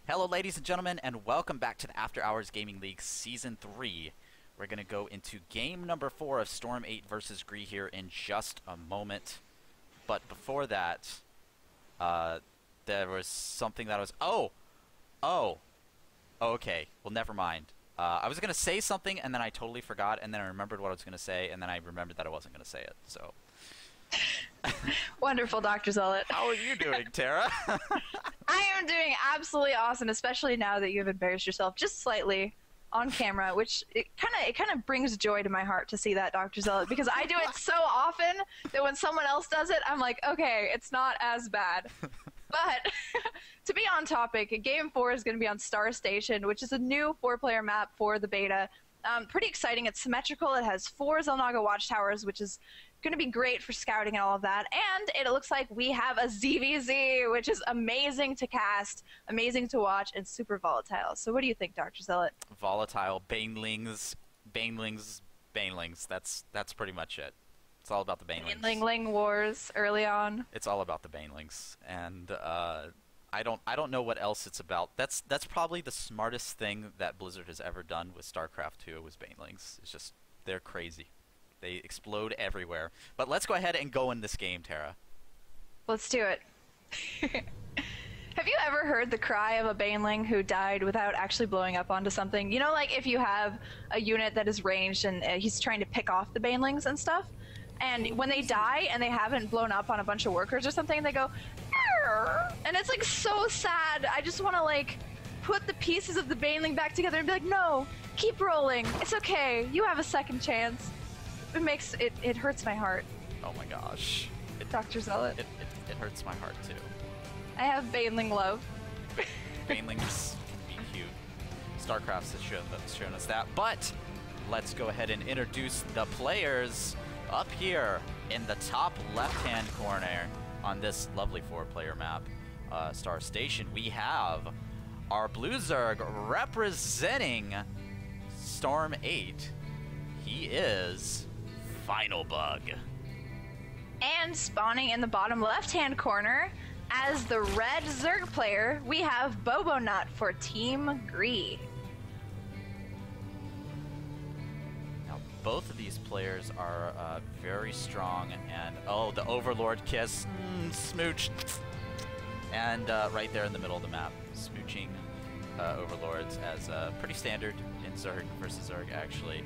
Hello ladies and gentlemen, and welcome back to the After Hours Gaming League Season 3. We're going to go into game number 4 of Storm8 versus GREE here in just a moment. But before that, there was something that was... Okay, well never mind. I was going to say something and then I totally forgot, and then I remembered what I was going to say, and then I remembered that I wasn't going to say it, so... Wonderful, Dr. Zealot. How are you doing, Tara? I am doing absolutely awesome, especially now that you've embarrassed yourself just slightly on camera, which it kind of brings joy to my heart to see that, Dr. Zealot, because I do it so often that when someone else does it, I'm like, okay, it's not as bad. But to be on topic, Game 4 is going to be on Star Station, which is a new 4-player map for the beta. Pretty exciting. It's symmetrical. It has 4 Xel'Naga watchtowers, which is going to be great for scouting and all of that. And it looks like we have a ZVZ, which is amazing to cast, amazing to watch, and super volatile. So what do you think, Dr. Zealot? Volatile, banelings. That's pretty much it. It's all about the banelings. Banelingling wars early on. It's all about the banelings, and I don't know what else it's about. That's probably the smartest thing that Blizzard has ever done with StarCraft 2 was banelings. It's just, they're crazy. They explode everywhere. But let's go ahead and go in this game, Tara. Let's do it. Have you ever heard the cry of a baneling who died without actually blowing up onto something? You know, like if you have a unit that is ranged and he's trying to pick off the banelings and stuff, and when they die and they haven't blown up on a bunch of workers or something, they go, "Arr!" And it's like so sad. I just want to like put the pieces of the baneling back together and be like, no, keep rolling. It's okay. You have a second chance. It hurts my heart. Oh my gosh. Dr. Zealot. It hurts my heart too. I have baneling love. Banelings can be cute. StarCraft has shown us that. But let's go ahead and introduce the players up here in the top left-hand corner on this lovely 4-player map, Star Station. We have our Blue Zerg representing Storm8. He is Final Bug. And spawning in the bottom left-hand corner as the red Zerg player, we have Bobo Nut for Team GREE. Now, both of these players are very strong, and oh, the Overlord kiss, smooch, and right there in the middle of the map, smooching Overlords as pretty standard in Zerg versus Zerg, actually.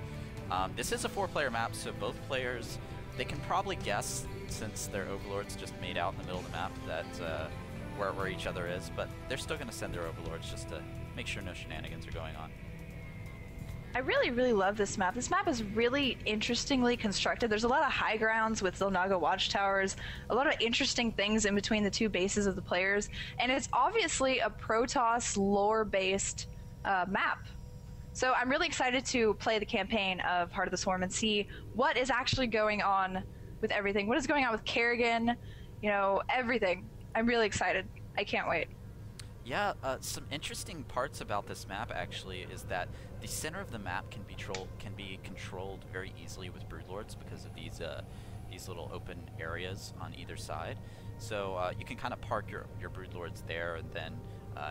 This is a 4-player map, so both players, they can probably guess, since their Overlords just made out in the middle of the map, that where each other is, but they're still going to send their Overlords just to make sure no shenanigans are going on. I really, really love this map. This map is really interestingly constructed. There's a lot of high grounds with Xel'Naga watchtowers, a lot of interesting things in between the two bases of the players, and it's obviously a Protoss lore-based map. So I'm really excited to play the campaign of Heart of the Swarm and see what is actually going on with everything. What is going on with Kerrigan, you know, everything. I'm really excited. I can't wait. Yeah, some interesting parts about this map actually is that the center of the map can be controlled very easily with Broodlords because of these little open areas on either side. So you can kind of park your Broodlords there, and then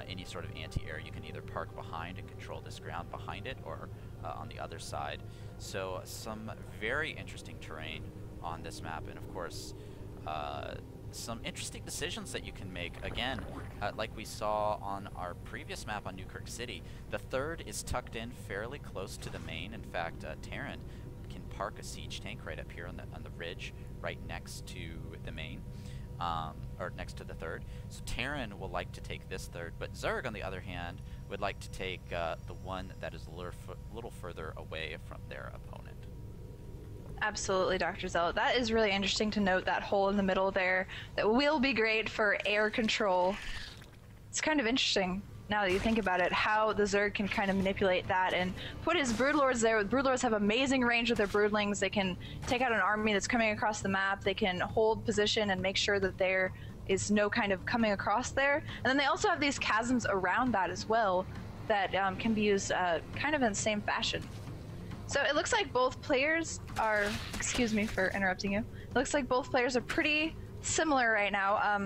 any sort of anti-air you can either park behind and control this ground behind it, or on the other side. So some very interesting terrain on this map, and of course some interesting decisions that you can make. Again, like we saw on our previous map on Newkirk City, the third is tucked in fairly close to the main. In fact, Terran can park a siege tank right up here on the ridge right next to the main, or next to the third. So Terran will like to take this third, but Zerg, on the other hand, would like to take the one that is a little further away from their opponent. Absolutely, Dr. Zealot. That is really interesting to note, that hole in the middle there. That will be great for air control. It's kind of interesting, now that you think about it, how the Zerg can kind of manipulate that and put his Broodlords there. Broodlords have amazing range with their Broodlings. They can take out an army that's coming across the map. They can hold position and make sure that there is no kind of coming across there. And then they also have these chasms around that as well that can be used kind of in the same fashion. So it looks like both players are, excuse me for interrupting you, it looks like both players are pretty similar right now.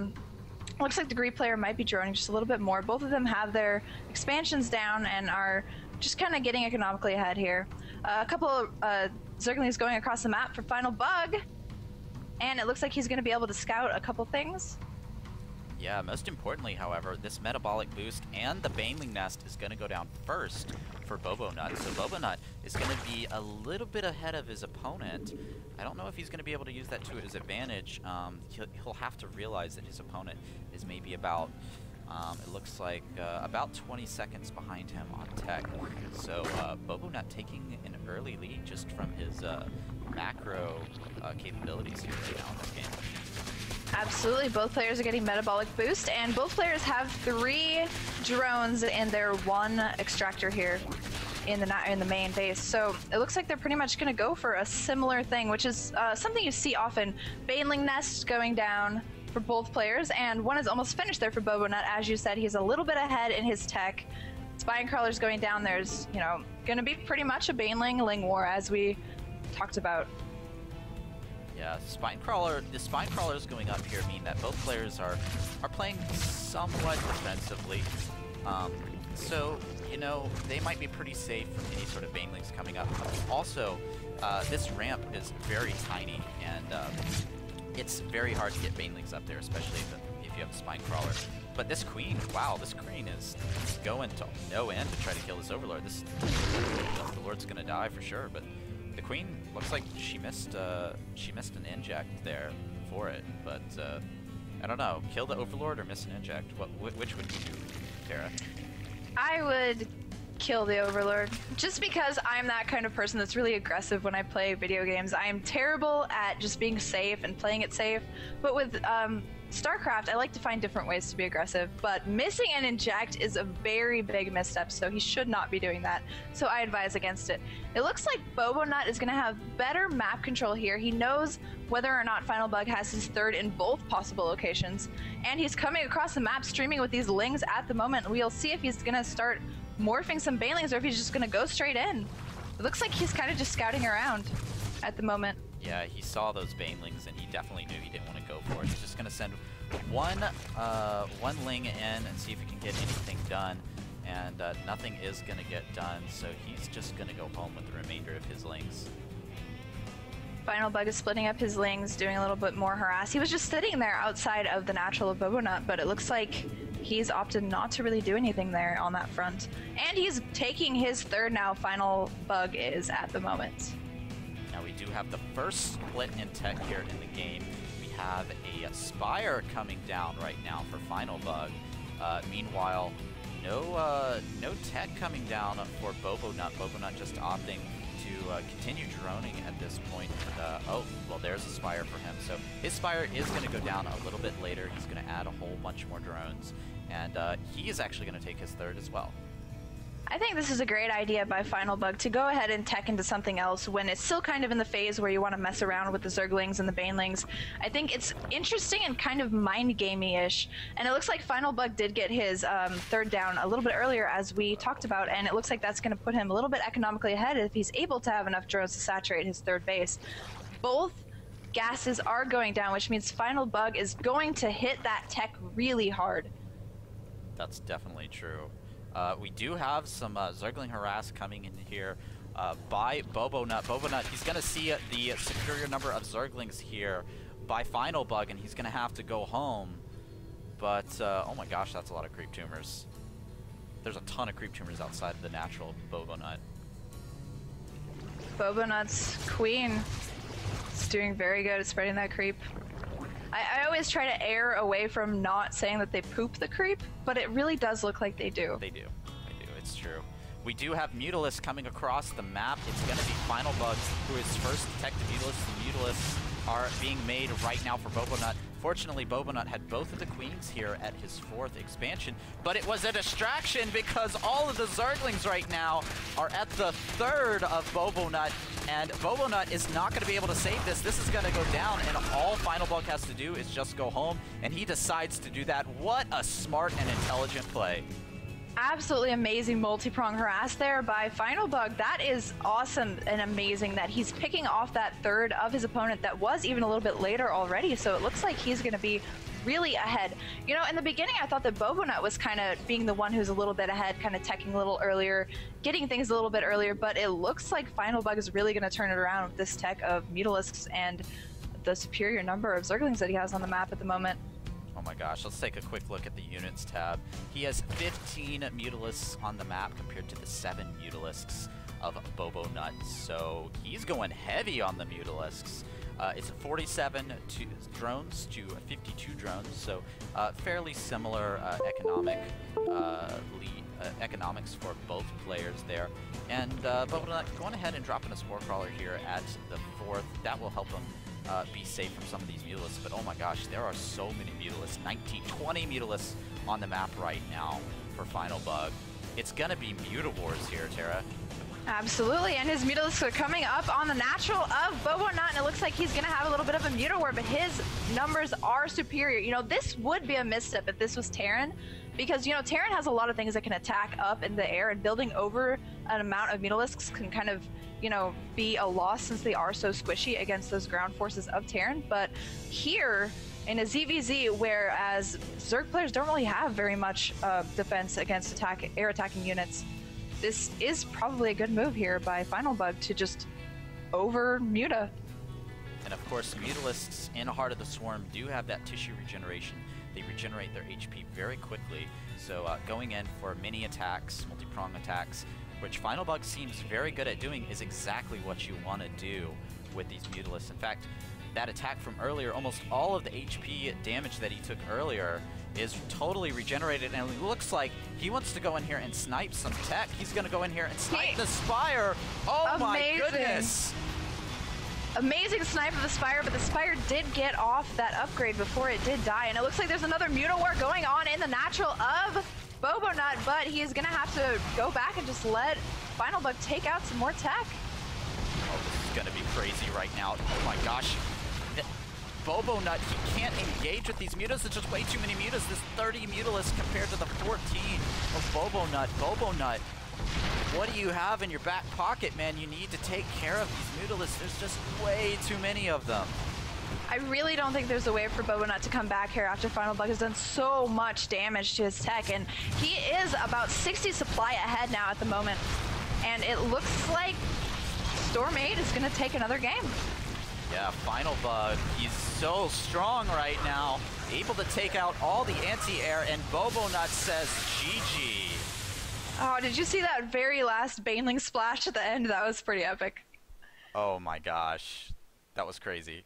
Looks like the GREE player might be droning just a little bit more. Both of them have their expansions down and are just kind of getting economically ahead here. A couple of Zerglings going across the map for final bug, and it looks like he's going to be able to scout a couple things. Yeah, most importantly, however, this metabolic boost and the Baneling Nest is going to go down first for Bobonut. So Bobonut is going to be a little bit ahead of his opponent. I don't know if he's going to be able to use that to his advantage. He'll have to realize that his opponent is maybe about, it looks like, about 20 seconds behind him on tech. So Bobonut taking an early lead just from his macro capabilities here right now in this game. Absolutely, both players are getting metabolic boost, and both players have 3 drones in their 1 extractor here in the main base. So it looks like they're pretty much going to go for a similar thing, which is something you see often. Baneling Nest going down for both players, and one is almost finished there for Bobonut. As you said, he's a little bit ahead in his tech. Spine Crawler's going down. There's, you know, going to be pretty much a Baneling-Ling war, as we talked about. Yeah, the Spine Crawlers going up here mean that both players are playing somewhat defensively. So, you know, they might be pretty safe from any sort of Banelings coming up. Also, this ramp is very tiny, and it's very hard to get Banelings up there, especially if you have a Spine Crawler. But this Queen, wow, this Queen is going to no end to try to kill this Overlord. The Lord's gonna die for sure, but the Queen looks like she missed an inject there for it, but I don't know. Kill the Overlord or miss an inject? Which would you do, Tara? I would kill the Overlord, just because I'm that kind of person that's really aggressive when I play video games. I am terrible at just being safe and playing it safe, but with StarCraft, I like to find different ways to be aggressive, but missing an inject is a very big misstep, so he should not be doing that. So I advise against it. It looks like Bobonut is going to have better map control here. He knows whether or not Final Bug has his third in both possible locations, and he's coming across the map streaming with these Lings at the moment. We'll see if he's going to start morphing some Banelings or if he's just going to go straight in. It looks like he's kind of just scouting around at the moment. Yeah, he saw those Banelings and he definitely knew he didn't want to go for it. He's just going to send one Ling in and see if he can get anything done. And nothing is going to get done, so he's just going to go home with the remainder of his Lings. Final Bug is splitting up his Lings, doing a little bit more harass. He was just sitting there outside of the natural of Bobonut, but it looks like he's opted not to really do anything there on that front. And he's taking his third now. Final Bug is at the moment. Now we do have the first split in tech here in the game. We have a Spire coming down right now for Final Bug. Meanwhile, no tech coming down for Bobonut. Bobonut just opting to continue droning at this point. Oh, well, there's a Spire for him. So his Spire is going to go down a little bit later. He's going to add a whole bunch more drones. And he is actually going to take his third as well. I think this is a great idea by Final Bug to go ahead and tech into something else when it's still kind of in the phase where you want to mess around with the Zerglings and the Banelings. I think it's interesting and kind of mind-gamey-ish. And it looks like Final Bug did get his third down a little bit earlier, as we talked about, and it looks like that's going to put him a little bit economically ahead if he's able to have enough drones to saturate his third base. Both gases are going down, which means Final Bug is going to hit that tech really hard. That's definitely true. We do have some Zergling harass coming in here by Bobonut. Bobonut, he's going to see the superior number of Zerglings here by Final Bug, and he's going to have to go home. But, oh my gosh, that's a lot of creep tumors. There's a ton of creep tumors outside of the natural Bobonut. Bobonut's Queen is doing very good at spreading that creep. I always try to err away from not saying that they poop the creep, but it really does look like they do. They do. They do. It's true. We do have Mutalisk coming across the map. It's going to be Final Bug who is first detected Mutalisk. The Mutalisks are being made right now for Bobonut. Fortunately, Bobonut had both of the Queens here at his fourth expansion, but it was a distraction because all of the Zerglings right now are at the third of Bobonut, and Bobonut is not going to be able to save this. This is going to go down, and all Final Bug has to do is just go home, and he decides to do that. What a smart and intelligent play. Absolutely amazing multi-prong harass there by Final Bug. That is awesome and amazing that he's picking off that third of his opponent that was even a little bit later already. So it looks like he's going to be really ahead. You know, in the beginning, I thought that Bobonut was kind of being the one who's a little bit ahead, kind of teching a little earlier, getting things a little bit earlier, but it looks like Final Bug is really going to turn it around with this tech of Mutalisks and the superior number of Zerglings that he has on the map at the moment. Oh my gosh, let's take a quick look at the units tab. He has 15 Mutalisks on the map compared to the 7 Mutalisks of Bobonut, so he's going heavy on the Mutalisks. It's 47 drones to 52 drones, so fairly similar economics for both players there. And Bobonut going ahead and dropping a Spore Crawler here at the 4th. That will help him be safe from some of these Mutalisks, but oh my gosh, there are so many Mutalisks. 19, 20 Mutalisks on the map right now for Final Bug. It's gonna be Mutawars here, Tara. Absolutely, and his Mutalisks are coming up on the natural of Bobonut, and it looks like he's going to have a little bit of a Mutawar, but his numbers are superior. You know, this would be a misstep if this was Terran, because, you know, Terran has a lot of things that can attack up in the air, and building over an amount of Mutalisks can kind of, you know, be a loss since they are so squishy against those ground forces of Terran. But here, in a ZVZ, whereas Zerg players don't really have very much defense against air attacking units, this is probably a good move here by Final Bug to just over-muta. And of course, Mutalisks in Heart of the Swarm do have that tissue regeneration. They regenerate their HP very quickly, so going in for mini attacks, multi-prong attacks, which Final Bug seems very good at doing, is exactly what you want to do with these Mutalisks. In fact, that attack from earlier, almost all of the HP damage that he took earlier is totally regenerated, and it looks like he wants to go in here and snipe some tech. He's going to go in here and snipe the Spire. Oh my goodness! Amazing snipe of the Spire, but the Spire did get off that upgrade before it did die, and it looks like there's another Mutawar going on in the natural of Bobonut, but he is going to have to go back and just let Final Bug take out some more tech. Oh, this is going to be crazy right now. Oh my gosh. Bobonut, he can't engage with these mutas. It's just way too many mutas. This 30 Mutalisks compared to the 14 of Bobonut. Bobonut, what do you have in your back pocket, man? You need to take care of these Mutalisks. There's just way too many of them. I really don't think there's a way for Bobonut to come back here after Final Bug has done so much damage to his tech, and he is about 60 supply ahead now at the moment. And it looks like Storm8 is going to take another game. Yeah, Final Bug, he's so strong right now, able to take out all the anti-air, and Bobonut says GG. Oh, did you see that very last Baneling splash at the end? That was pretty epic. Oh my gosh, that was crazy.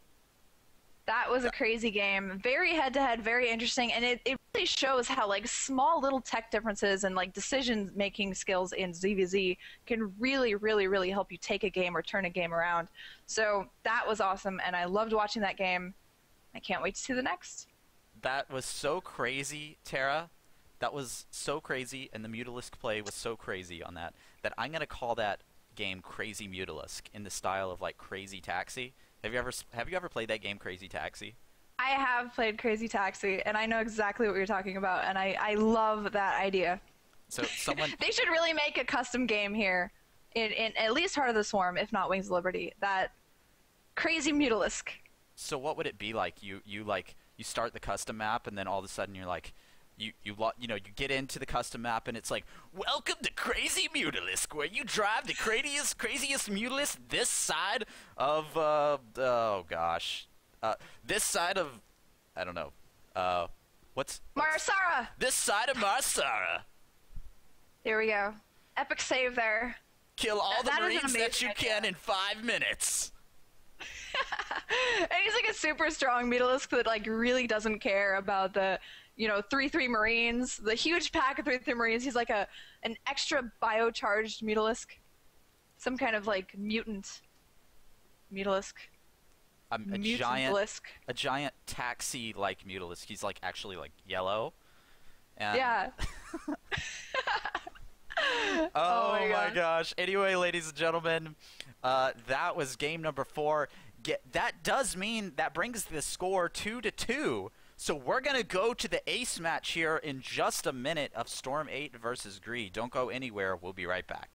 That was a crazy game. Very head-to-head, very interesting, and it really shows how like small little tech differences and like decision-making skills in ZVZ can really, really, really help you take a game or turn a game around. So that was awesome, and I loved watching that game. I can't wait to see the next. That was so crazy, Tara. That was so crazy, and the Mutalisk play was so crazy on that, that I'm going to call that game Crazy Mutalisk in the style of like Crazy Taxi. Have you ever played that game, Crazy Taxi? I have played Crazy Taxi, and I know exactly what you're talking about, and I love that idea. So someone they should really make a custom game here, in at least Heart of the Swarm, if not Wings of Liberty. That Crazy Mutalisk. So what would it be like? You start the custom map, and then all of a sudden you're like, you get into the custom map, and it's like, welcome to Crazy Mutalisk, where you drive the craziest Mutalisk this side of oh gosh, this side of, I don't know, what's Marsara. This side of Marsara. There we go. Epic save there. Kill all the Marines that you can in 5 minutes. And he's like a super strong Mutalisk that like really doesn't care about the 3/3 Marines, the huge pack of 3/3 Marines. He's like an extra biocharged Mutalisk, some kind of like mutant Mutalisk. A giant taxi-like Mutalisk. He's like actually like yellow. And yeah. Oh my gosh. Anyway, ladies and gentlemen, that was game number 4. That does mean that brings the score 2-2. So we're going to go to the ace match here in just a minute of Storm8 versus GREE. Don't go anywhere. We'll be right back.